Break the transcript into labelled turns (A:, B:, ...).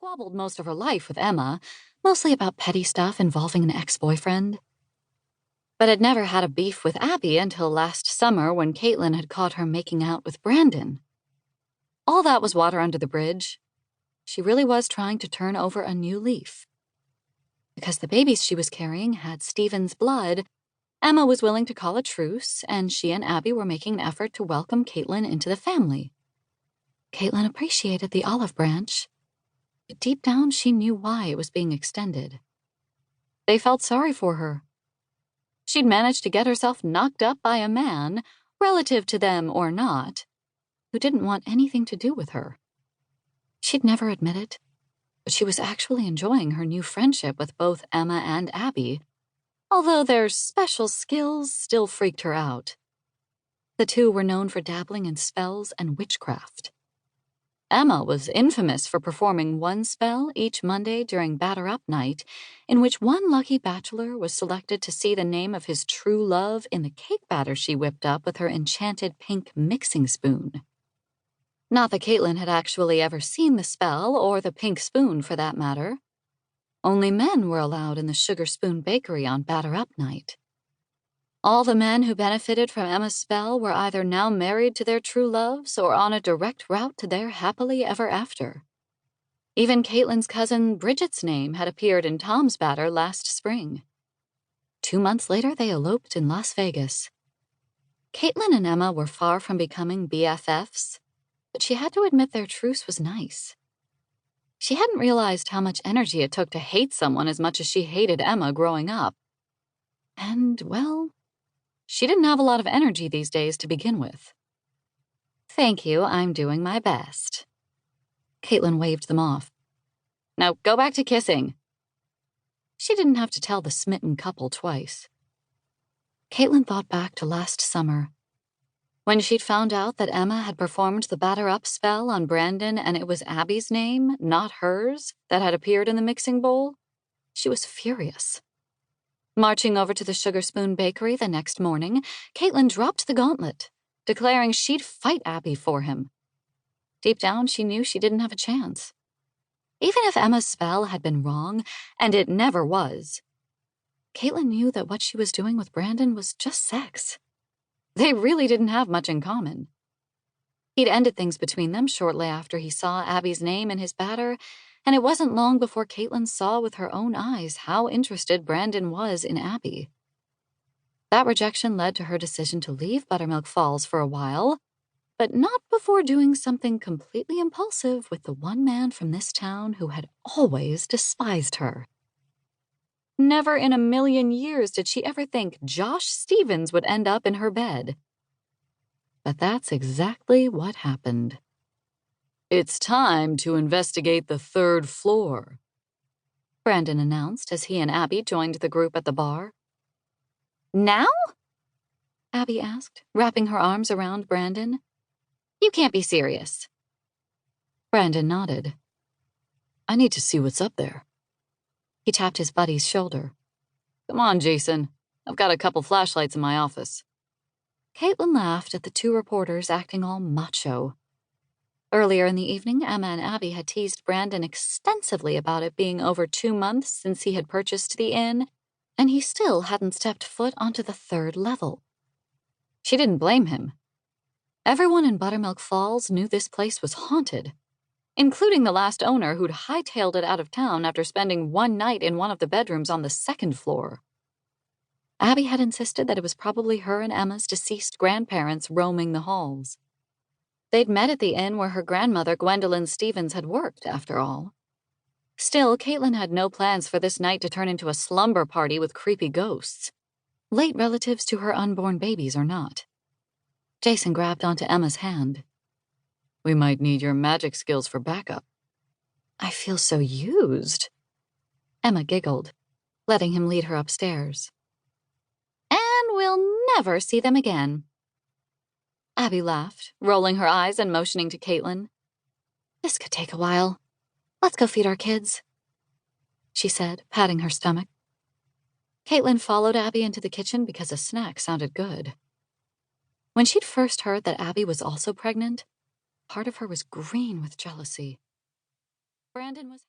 A: squabbled most of her life with Emma, mostly about petty stuff involving an ex-boyfriend. But had never had a beef with Abby until last summer when Caitlin had caught her making out with Brandon. All that was water under the bridge. She really was trying to turn over a new leaf. Because the babies she was carrying had Stephen's blood, Emma was willing to call a truce, and she and Abby were making an effort to welcome Caitlin into the family. Caitlin appreciated the olive branch, but deep down she knew why it was being extended. They felt sorry for her. She'd managed to get herself knocked up by a man, relative to them or not, who didn't want anything to do with her. She'd never admit it, but she was actually enjoying her new friendship with both Emma and Abby, although their special skills still freaked her out. The two were known for dabbling in spells and witchcraft. Emma was infamous for performing one spell each Monday during Batter Up Night, in which one lucky bachelor was selected to see the name of his true love in the cake batter she whipped up with her enchanted pink mixing spoon. Not that Caitlin had actually ever seen the spell, or the pink spoon for that matter. Only men were allowed in the Sugar Spoon Bakery on Batter Up Night. All the men who benefited from Emma's spell were either now married to their true loves or on a direct route to their happily ever after. Even Caitlin's cousin Bridget's name had appeared in Tom's batter last spring. 2 months later, they eloped in Las Vegas. Caitlin and Emma were far from becoming BFFs, but she had to admit their truce was nice. She hadn't realized how much energy it took to hate someone as much as she hated Emma growing up. And, well, she didn't have a lot of energy these days to begin with. "Thank you, I'm doing my best." Caitlin waved them off. "Now go back to kissing." She didn't have to tell the smitten couple twice. Caitlin thought back to last summer, when she'd found out that Emma had performed the Batter Up spell on Brandon and it was Abby's name, not hers, that had appeared in the mixing bowl. She was furious. Marching over to the Sugar Spoon Bakery the next morning, Caitlin dropped the gauntlet, declaring she'd fight Abby for him. Deep down, she knew she didn't have a chance. Even if Emma's spell had been wrong, and it never was, Caitlin knew that what she was doing with Brandon was just sex. They really didn't have much in common. He'd ended things between them shortly after he saw Abby's name in his batter, and it wasn't long before Caitlin saw with her own eyes how interested Brandon was in Abby. That rejection led to her decision to leave Buttermilk Falls for a while, but not before doing something completely impulsive with the one man from this town who had always despised her. Never in a million years did she ever think Josh Stevens would end up in her bed. But that's exactly what happened. "It's time to investigate the 3rd floor," Brandon announced as he and Abby joined the group at the bar. "Now?" Abby asked, wrapping her arms around Brandon. "You can't be serious." Brandon nodded. "I need to see what's up there." He tapped his buddy's shoulder. "Come on, Jason. I've got a couple flashlights in my office." Caitlin laughed at the two reporters acting all macho. Earlier in the evening, Emma and Abby had teased Brandon extensively about it being over 2 months since he had purchased the inn, and he still hadn't stepped foot onto the 3rd level. She didn't blame him. Everyone in Buttermilk Falls knew this place was haunted, including the last owner who'd hightailed it out of town after spending one night in one of the bedrooms on the 2nd floor. Abby had insisted that it was probably her and Emma's deceased grandparents roaming the halls. They'd met at the inn where her grandmother, Gwendolyn Stevens, had worked, after all. Still, Caitlin had no plans for this night to turn into a slumber party with creepy ghosts, late relatives to her unborn babies or not. Jason grabbed onto Emma's hand. "We might need your magic skills for backup." "I feel so used." Emma giggled, letting him lead her upstairs. "And we'll never see them again." Abby laughed, rolling her eyes and motioning to Caitlin. "This could take a while. Let's go feed our kids," she said, patting her stomach. Caitlin followed Abby into the kitchen because a snack sounded good. When she'd first heard that Abby was also pregnant, part of her was green with jealousy. Brandon was